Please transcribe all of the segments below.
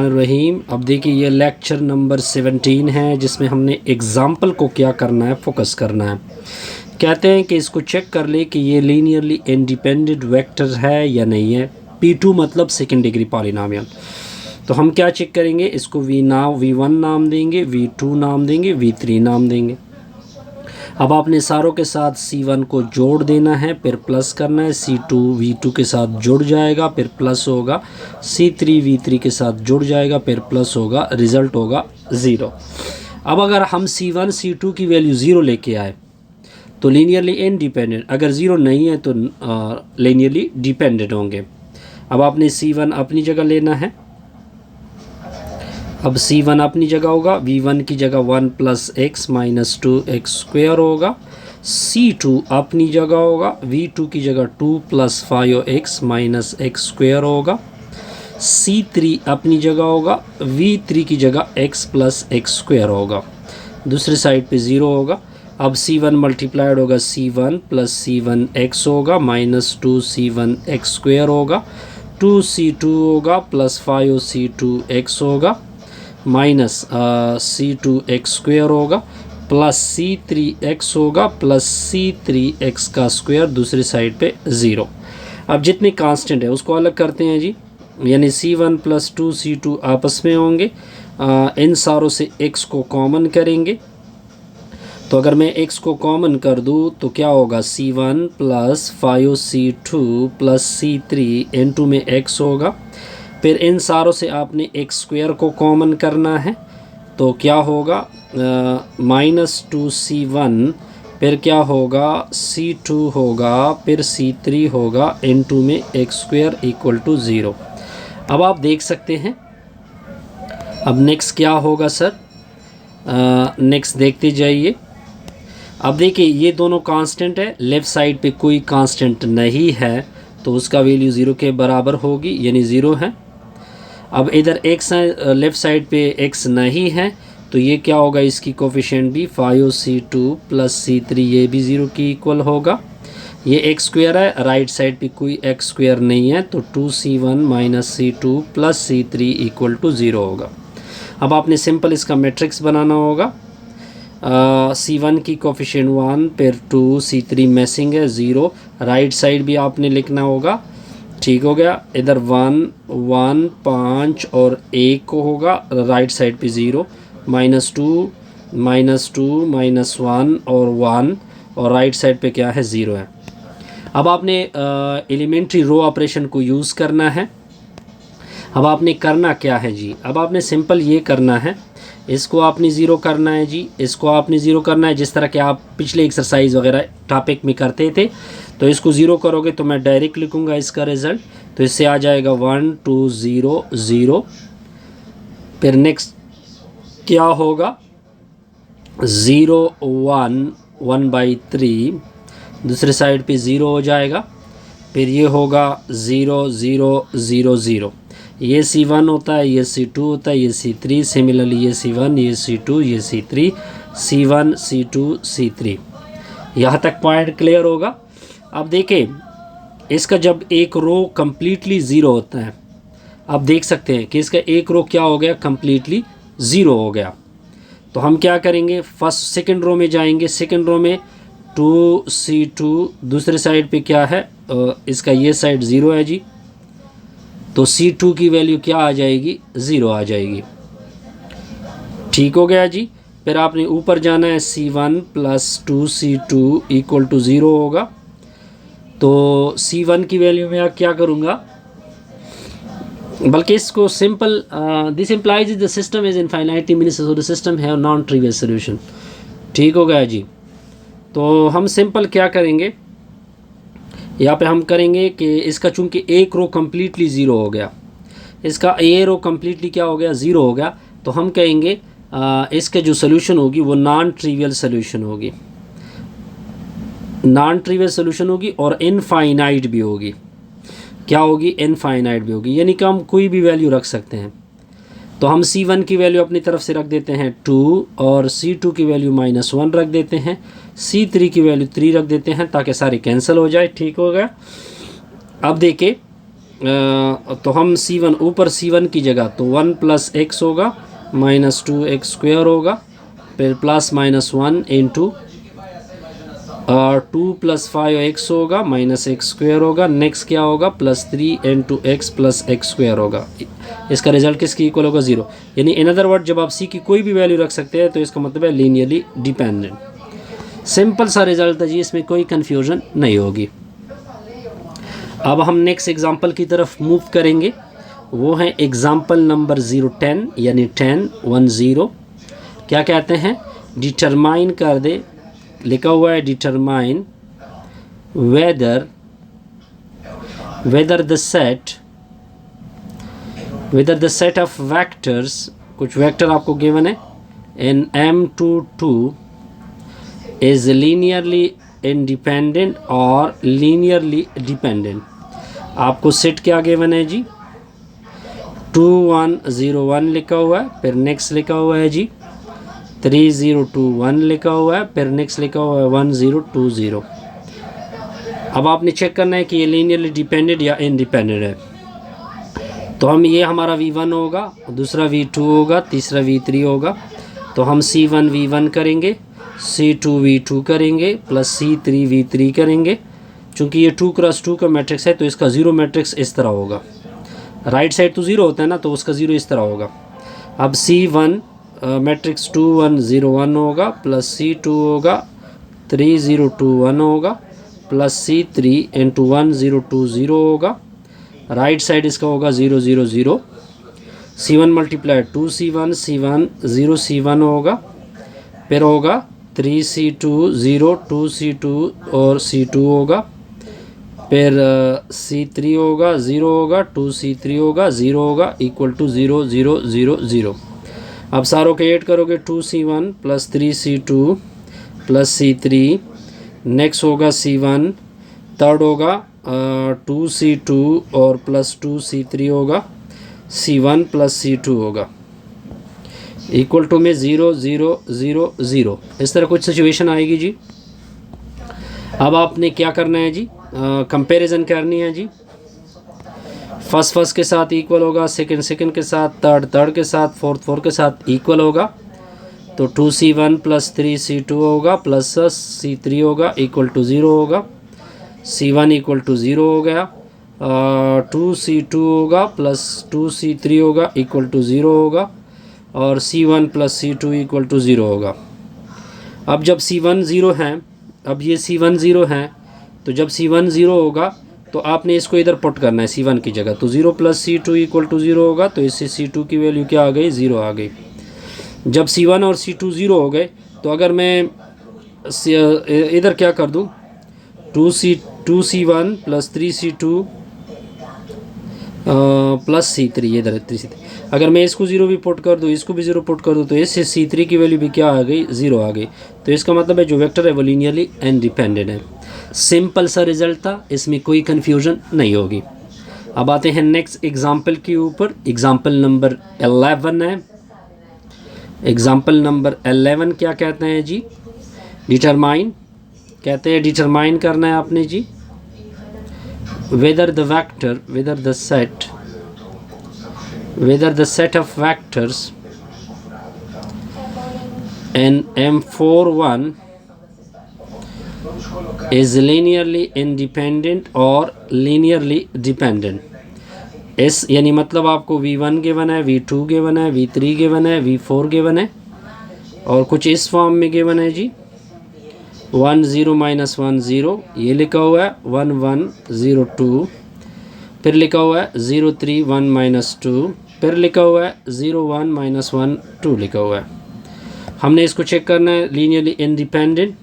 रहीम। अब देखिए ये लेक्चर नंबर 17 है जिसमें हमने एग्ज़ाम्पल को क्या करना है, फोकस करना है। कहते हैं कि इसको चेक कर ले कि ये लीनियरली इंडिपेंडेंट वेक्टर है या नहीं है। P2 मतलब सेकंड डिग्री पॉलिनोमियल। तो हम क्या चेक करेंगे, इसको V1 नाम देंगे, V2 नाम देंगे, V3 नाम देंगे। अब आपने सारों के साथ C1 को जोड़ देना है, फिर प्लस करना है। C2 V2 के साथ जुड़ जाएगा, फिर प्लस होगा। C3 V3 के साथ जुड़ जाएगा, फिर प्लस होगा। रिज़ल्ट होगा 0। अब अगर हम C1 C2 की वैल्यू 0 लेके आए तो लीनियरली इनडिपेंडेंट, अगर 0 नहीं है तो लीनियरली डिपेंडेंट होंगे। अब आपने C1 अपनी जगह लेना है। अब C1 अपनी जगह होगा, V1 की जगह 1 + x - 2x² होगा। C2 अपनी जगह होगा, V2 की जगह 2 + 5x - x² होगा। C3 अपनी जगह होगा, V3 की जगह x + x² होगा। दूसरी साइड पे 0 होगा। अब C1 मल्टीप्लाइड होगा, C1 + C1x होगा, -2C1x² होगा। 2C2 होगा + 5C2x होगा, -C2x² होगा, प्लस C3x होगा, प्लस C3x का स्क्वायर दूसरी साइड पे 0। अब जितने कांस्टेंट है उसको अलग करते हैं जी, यानी C1 + 2C2 आपस में होंगे। इन सारों से x को कॉमन करेंगे। तो अगर मैं x को कॉमन कर दूँ तो क्या होगा, C1 + 5C2 + C3 × में x होगा। फिर इन सारों से आपने x² को कॉमन करना है तो क्या होगा, -2C1, फिर क्या होगा, C2 होगा, फिर C3 होगा, × में x² = 0। अब आप देख सकते हैं। अब नेक्स्ट क्या होगा सर, नेक्स्ट देखते जाइए। अब देखिए ये दोनों कांस्टेंट है, लेफ़्ट साइड पे कोई कांस्टेंट नहीं है तो उसका वैल्यू 0 के बराबर होगी, यानी 0 है। अब इधर x है, लेफ़्ट साइड पे x नहीं है तो ये क्या होगा, इसकी कोफिशिएंट भी 5C2 + C3 ये भी 0 की इक्वल होगा। ये x² है, राइट साइड पे कोई x² नहीं है तो 2C1 - C2 + C3 = 0 होगा। अब आपने सिंपल इसका मैट्रिक्स बनाना होगा। C1 की कोफिशिएंट 1, फिर 2, C3 मिसिंग है 0, राइट साइड भी आपने लिखना होगा। ठीक हो गया, इधर 1 1 5 और 1 को होगा, राइट साइड पे 0, -2 -1 और 1, और राइट साइड पे क्या है, 0 है। अब आपने एलिमेंट्री रो ऑपरेशन को यूज़ करना है। अब आपने करना क्या है जी, अब आपने सिंपल ये करना है, इसको आपने 0 करना है जी, इसको आपने 0 करना है, जिस तरह के आप पिछले एक्सरसाइज वगैरह टॉपिक में करते थे। तो इसको 0 करोगे तो मैं डायरेक्ट लिखूंगा इसका रिज़ल्ट, तो इससे आ जाएगा 1 2 0 0। फिर नेक्स्ट क्या होगा, 0 1 1/3, दूसरे साइड पे 0 हो जाएगा। फिर ये होगा 0 0 0 0, ये C1 होता है, ये C2 होता है, ये C3, सिमिलरली ये C1, ये C2, ये C3, C1 C2 C3। यहाँ तक पॉइंट क्लियर होगा। अब देखें, इसका जब एक रो कम्प्लीटली 0 होता है, आप देख सकते हैं कि इसका एक रो क्या हो गया, कम्प्लीटली 0 हो गया। तो हम क्या करेंगे, सेकंड रो में जाएंगे। सेकंड रो में 2C2, दूसरे साइड पे क्या है, इसका ये साइड 0 है जी, तो C2 की वैल्यू क्या आ जाएगी, 0 आ जाएगी। ठीक हो गया जी। फिर आपने ऊपर जाना है, C1 + 2C2 = 0 होगा। तो C1 की वैल्यू में आप क्या करूँगा, बल्कि इसको simple, this implies the system is infinitely mini, so the system have non trivial solution. ठीक हो गया जी। तो हम सिंपल क्या करेंगे, यहाँ पे हम करेंगे कि इसका चूंकि एक रो कम्प्लीटली 0 हो गया, इसका ये रो कम्प्लीटली क्या हो गया, 0 हो गया, तो हम कहेंगे इसके जो सोल्यूशन होगी वो नॉन ट्रिवियल सोल्यूशन होगी, नॉन ट्रिवियल सोल्यूशन होगी और इनफाइनाइट भी होगी। क्या होगी, इनफाइनाइट भी होगी, यानी कि हम कोई भी वैल्यू रख सकते हैं। तो हम C1 की वैल्यू अपनी तरफ से रख देते हैं 2, और C2 की वैल्यू -1 रख देते हैं, C3 की वैल्यू 3 रख देते हैं ताकि सारे कैंसिल हो जाए। ठीक हो गया। अब देखिए तो हम C1 ऊपर C1 की जगह तो 1 + x होगा माइनस 2x² होगा, फिर प्लस माइनस 1 इंटू 2 + 5x होगा माइनस x² होगा, नेक्स्ट क्या होगा +3 इंटू x + x² होगा। इसका रिजल्ट किसकी इक्वल होगा 0। यानी इन अदर वर्ड जब आप c की कोई भी वैल्यू रख सकते हैं तो इसका मतलब है लीनियरली डिपेंडेंट। सिंपल सा रिजल्ट है जी, इसमें कोई कन्फ्यूजन नहीं होगी। अब हम नेक्स्ट एग्जांपल की तरफ मूव करेंगे, वो है एग्जांपल नंबर 010 यानी 10 क्या कहते हैं, डिटरमाइन कर दे, लिखा हुआ है determine whether the set of vectors, कुछ वेक्टर आपको गिवन है इन M22 इज लीनियरली इंडिपेंडेंट और लीनियरली डिपेंडेंट। आपको सेट क्या गिवन है जी 2101 लिखा हुआ है, फिर नेक्स्ट लिखा हुआ है जी 3021 लिखा हुआ है, फिर नेक्स्ट लिखा हुआ है 1020। अब आपने चेक करना है कि ये लीनियरली डिपेंडेंट या इंडिपेंडेंट है। तो हम ये हमारा V1 होगा, दूसरा V2 होगा, तीसरा V3 होगा। तो हम C1 V1 करेंगे, C2 V2 करेंगे, प्लस C3 V3 करेंगे। चूँकि ये 2 क्रॉस 2 का मैट्रिक्स है तो इसका ज़ीरो मैट्रिक्स इस तरह होगा, राइट साइड तो ज़ीरो होता है ना, तो उसका ज़ीरो इस तरह होगा। अब C1 मैट्रिक्स 2 1 0 1 होगा, प्लस C2 होगा 3 0 2 1 होगा, प्लस C3 इंटू 1 0 2 0 होगा। राइट साइड इसका होगा 0 0 0। C1 multiply 2C1 C1 0 C1 होगा, फिर होगा 3C2 0 2C2 और C2 होगा, फिर C3 होगा 0 होगा, 2C3 होगा 0 होगा, इक्वल टू 0 0 0 0। अब सारों के ऐड करोगे 2C1 plus 3C2 plus C3, next होगा C1, थर्ड होगा 2C2 और प्लस 2C3 होगा, C1 प्लस C2 होगा, इक्वल टू में 0 0 0 0। इस तरह कुछ सिचुएशन आएगी जी। अब आपने क्या करना है जी, कंपैरिजन करनी है जी। फर्स्ट के साथ इक्वल होगा, सेकंड के साथ, थर्ड के साथ, फोर्थ के साथ इक्वल होगा। तो 2C1 प्लस 3C2 होगा प्लस C3 होगा, इक्वल टू 0 होगा। C1 इक्वल टू 0 हो गया, 2C2 होगा प्लस 2C3 होगा, इक्वल टू 0 होगा, और C1 plus C2 equal to 0 होगा। अब जब C1 0 है, अब ये C1 0 है, तो जब C1 0 होगा तो आपने इसको इधर पुट करना है C1 की जगह। तो 0 प्लस C2 इक्वल टू 0 होगा, तो इससे C2 की वैल्यू क्या आ गई 0 आ गई। जब C1 और C2 0 हो गए तो अगर मैं इधर क्या कर दूं 2C1 plus 3C2 plus C3, इधर 3C3, अगर मैं इसको 0 भी पुट कर दूं, इसको भी 0 पुट कर दूं, तो इससे C3 की वैल्यू भी क्या आ गई 0 आ गई। तो इसका मतलब है जो वेक्टर है वो लीनियरली इंडिपेंडेंट है। सिंपल सा रिजल्ट था, इसमें कोई कन्फ्यूजन नहीं होगी। अब आते हैं नेक्स्ट एग्जाम्पल के ऊपर। एग्जाम्पल नंबर 11 है। एग्जाम्पल नंबर 11 क्या कहते हैं जी, डिटरमाइन कहते हैं, डिटरमाइन करना है आपने जी whether the set of vectors in M41 is linearly independent और linearly dependent। इस यानी मतलब आपको V1 गिवन है, V2 गिवन है, V3 गिवन है, V4 गिवन है, और कुछ इस फॉर्म में गिवन है जी 1 0 माइनस 1 0, ये लिखा हुआ है 1 1 0 2, फिर लिखा हुआ है 0 3 1 माइनस 2, फिर लिखा हुआ है 0 1 माइनस 1 2 लिखा हुआ है। हमने इसको चेक करना है लीनियरली इंडिपेंडेंट।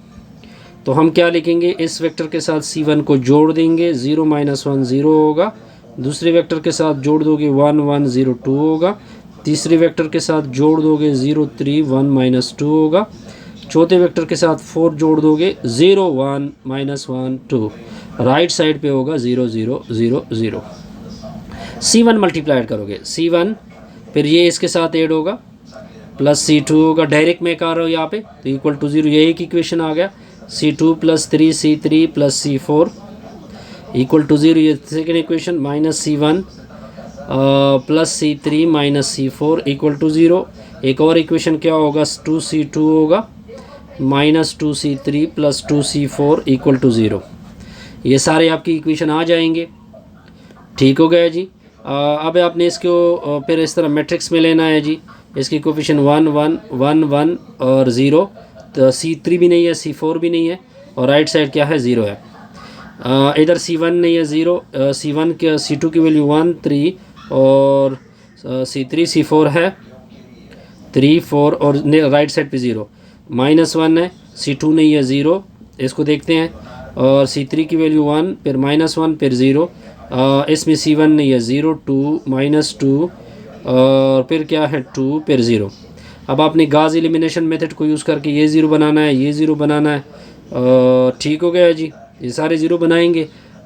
तो हम क्या लिखेंगे, इस वेक्टर के साथ C1 को जोड़ देंगे, 0 माइनस 1 0 होगा, दूसरे वेक्टर के साथ जोड़ दोगे 1 1 0 2 होगा, तीसरे वेक्टर के साथ जोड़ दोगे 0 3 1 माइनस 2 होगा, चौथे वेक्टर के साथ 4 जोड़ दोगे 0 1 माइनस 1 2, राइट साइड पे होगा 0 0 0 0। C1 मल्टीप्लाइड करोगे C1, फिर ये इसके साथ ऐड होगा प्लस C2 होगा, डायरेक्ट में कर रहा हूँ यहाँ पे, तो इक्वल टू 0, ये एक इक्वेशन आ गया। C2 plus 3C3 plus C4, equal to zero, ये second equation, -C1 plus C3 minus C4 equal to zero. एक और इक्वेशन क्या होगा, 2C2 होगा -2C3 plus 2C4 equal to zero. ये सारे आपकी इक्वेशन आ जाएंगे। ठीक हो गया जी। अब आपने इसको फिर इस तरह मैट्रिक्स में लेना है जी। इसकी कोफिशिएंट 1 1 1 1 और 0, तो C3 भी नहीं है, C4 भी नहीं है, और राइट साइड क्या है, 0 है। इधर C1 नहीं है, 0, C1 के C2 की वैल्यू 1 3 और C3 C4 है 3 4 और राइट साइड पे 0, -1 है, C2 नहीं है, 0, इसको देखते हैं, और C3 की वैल्यू 1 फिर -1 फिर 0, इसमें C1 नहीं है, 0 2 -2 और फिर क्या है 2 फिर 0। अब आपने गाज एलिमिनेशन मेथड को यूज़ करके ये 0 बनाना है, ये 0 बनाना है। ठीक हो गया जी। ये सारे 0 बनाएंगे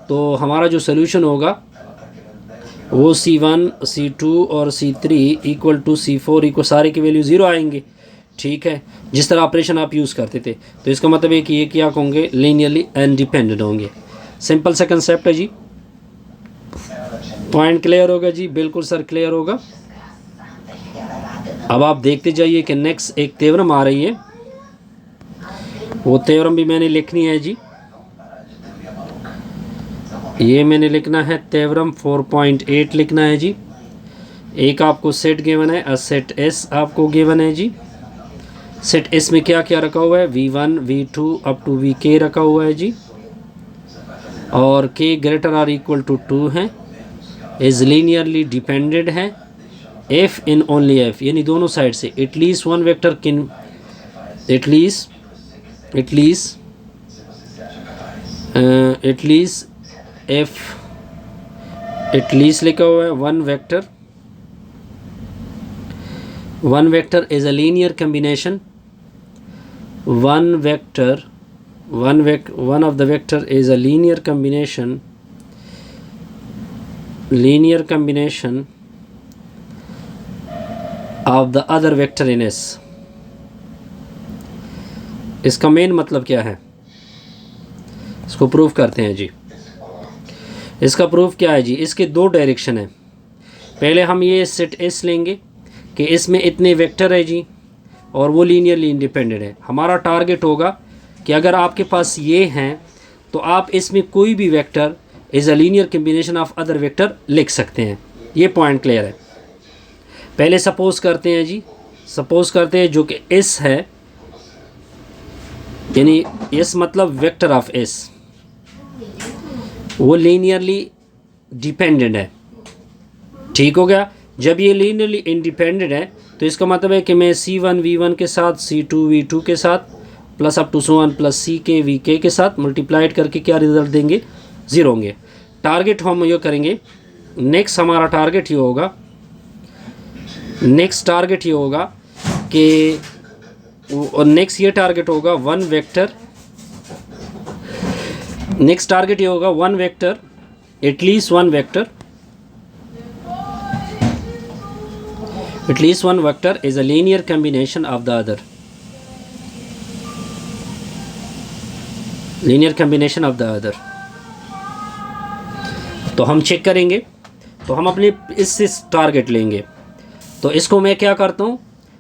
तो हमारा जो सोल्यूशन होगा वो C1 C2 और C3 equal to C4 equal सारे की वैल्यू 0 आएंगे। ठीक है, जिस तरह ऑपरेशन आप यूज़ करते थे। तो इसका मतलब है कि ये क्या होंगे, लीनियरली इंडिपेंडेंट होंगे। सिंपल सा कंसेप्ट है जी। पॉइंट क्लियर होगा जी? बिल्कुल सर क्लियर होगा। अब आप देखते जाइए कि नेक्स्ट एक थ्योरम आ रही है, वो थ्योरम भी मैंने लिखनी है जी। ये मैंने लिखना है थ्योरम 4.8 लिखना है जी। एक आपको सेट गिवन है, सेट एस आपको गिवन है जी। सेट एस में क्या क्या रखा हुआ है, V1 V2 up to Vk रखा हुआ है जी, और k greater or equal to 2 है, इज लीनियरली डिपेंडेंट है, f इन ओनली f, यानी दोनों साइड से एटलीस्ट वन वेक्टर किन एटलीस्ट f एटलीस्ट लिखा हुआ है one vector is a linear combination, one of the vector is a linear combination of the other vector in S। इसका main मतलब क्या है, इसको प्रूफ करते हैं जी। इसका प्रूफ क्या है जी, इसके दो डायरेक्शन है। पहले हम ये सेट एस लेंगे कि इसमें इतने वेक्टर है जी, और वो लीनियरली इंडिपेंडेंट है। हमारा टारगेट होगा कि अगर आपके पास ये हैं तो आप इसमें कोई भी vector is a linear combination of other vector लिख सकते हैं। ये पॉइंट क्लियर है। पहले सपोज करते हैं जी, सपोज करते हैं जो कि एस है, यानी एस मतलब वेक्टर ऑफ एस, वो लीनियरली डिपेंडेंट है। ठीक हो गया। जब ये लीनियरली इंडिपेंडेंट है तो इसका मतलब है कि मैं C1 V1 के साथ C2 V2 के साथ plus up to so on plus CK VK के साथ मल्टीप्लाइड करके क्या रिजल्ट देंगे, 0 होंगे। टारगेट हम ये करेंगे, नेक्स्ट हमारा टारगेट ये होगा, नेक्स्ट टारगेट ये होगा कि नेक्स्ट ये टारगेट होगा वन वेक्टर, नेक्स्ट टारगेट ये होगा one vector, at least one vector, at least one vector is a linear combination of the other, linear combination of the other। तो हम चेक करेंगे, तो हम अपने इससे टारगेट लेंगे। तो इसको मैं क्या करता हूँ,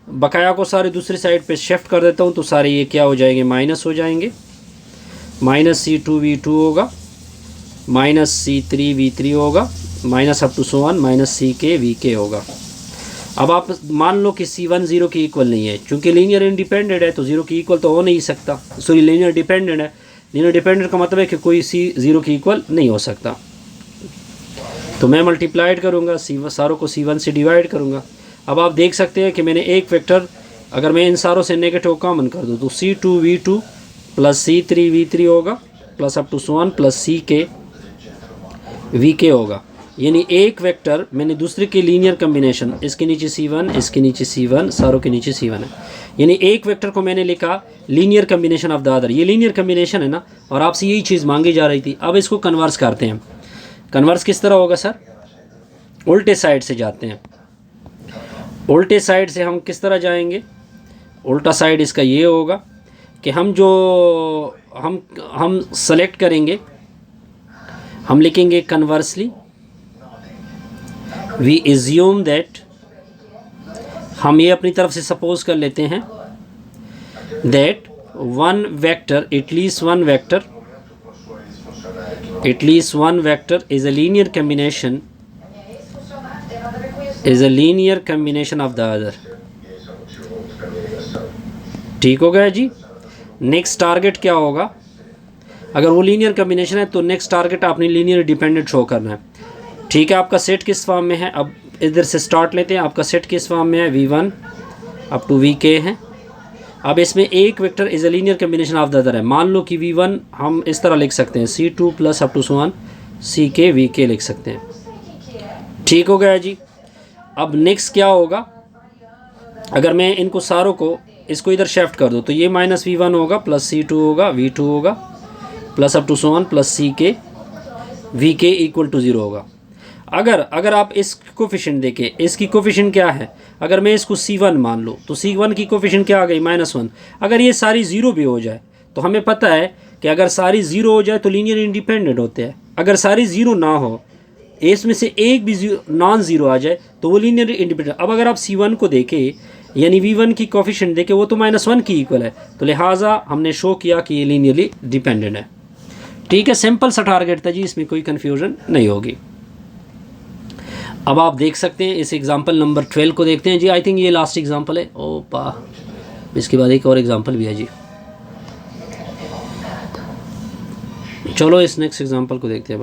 बकाया को सारे दूसरी साइड पे शिफ्ट कर देता हूँ, तो सारे ये क्या हो जाएंगे, माइनस हो जाएंगे। -C2 V2 होगा, -C3 V3 होगा, minus up to so on -CK VK होगा। अब आप मान लो कि C1 0 की इक्वल नहीं है, क्योंकि लीनियर इंडिपेंडेंट है तो 0 की इक्वल तो हो नहीं सकता। सॉरी, लीनियर डिपेंडेंट है, लीनियर डिपेंडेंट का मतलब है कि कोई C 0 की इक्वल नहीं हो सकता। तो मैं मल्टीप्लाइड करूँगा, सारों को C1 से डिवाइड करूँगा। अब आप देख सकते हैं कि मैंने एक वेक्टर, अगर मैं इन सारों से नेगेटिव कॉमन कर दूँ तो C2 V2 plus C3 V3 होगा, plus up to so on plus CK VK होगा। यानी एक वेक्टर मैंने दूसरे के लीनियर कम्बिनेशन, इसके नीचे C1 इसके नीचे C1 सारों के नीचे C1 है, यानी एक वेक्टर को मैंने लिखा linear combination of the other. ये लीनियर कम्बिनेशन है ना, और आपसे यही चीज़ मांगी जा रही थी। अब इसको कन्वर्स करते हैं। कन्वर्स किस तरह होगा सर, उल्टे साइड से जाते हैं। उल्टे साइड से हम किस तरह जाएंगे, उल्टा साइड इसका ये होगा कि हम जो हम सेलेक्ट करेंगे, हम लिखेंगे कन्वर्सली वी एज्यूम दैट, हम ये अपनी तरफ से सपोज कर लेते हैं that one vector, at least one vector is a linear combination of the other. ठीक हो गया जी। नेक्स्ट टारगेट क्या होगा, अगर वो लीनियर कम्बिनेशन है तो नेक्स्ट टारगेट आपने लीनियर डिपेंडेंट शो करना है। ठीक है, आपका सेट किस फॉर्म में है, अब इधर से स्टार्ट लेते हैं। आपका सेट किस फॉर्म में है, V1 अप टू Vk है। अब इसमें एक vector is a linear combination of the other है। मान लो कि V1 हम इस तरह लिख सकते हैं C2 plus up to so on Ck Vk लिख सकते हैं। ठीक हो गया जी। अब नेक्स्ट क्या होगा, अगर मैं इनको सारों को इसको इधर शिफ्ट कर दूँ तो ये माइनस V1 होगा प्लस C2 होगा, V2 होगा plus up to so on plus Ck Vk equal to 0 होगा। अगर आप इस कोफिशिएंट देखें, इसकी कोफिशिएंट क्या है, अगर मैं इसको C1 मान लूँ तो C1 की कोफिशिएंट क्या आ गई -1। अगर ये सारी ज़ीरो भी हो जाए तो हमें पता है कि अगर सारी ज़ीरो हो जाए तो लीनियर इंडिपेंडेंट होते हैं। अगर सारी ज़ीरो ना हो, इसमें से एक भी नॉन ज़ीरो आ जाए तो वो लीनियर इंडिपेंडेंट। अब अगर आप C1 को देखें यानी V1 की कोफिशिएंट देखें, वो तो -1 की इक्वल है, तो लिहाजा हमने शो किया कि ये लीनियरली डिपेंडेंट है। ठीक है, सिंपल सा टारगेट था जी, इसमें कोई कन्फ्यूजन नहीं होगी। अब आप देख सकते हैं इस एग्जांपल नंबर 12 को देखते हैं जी। आई थिंक ये लास्ट एग्जांपल है। ओपा, इसके बाद एक और एग्जांपल भी है जी। चलो इस नेक्स्ट एग्जांपल को देखते हैं।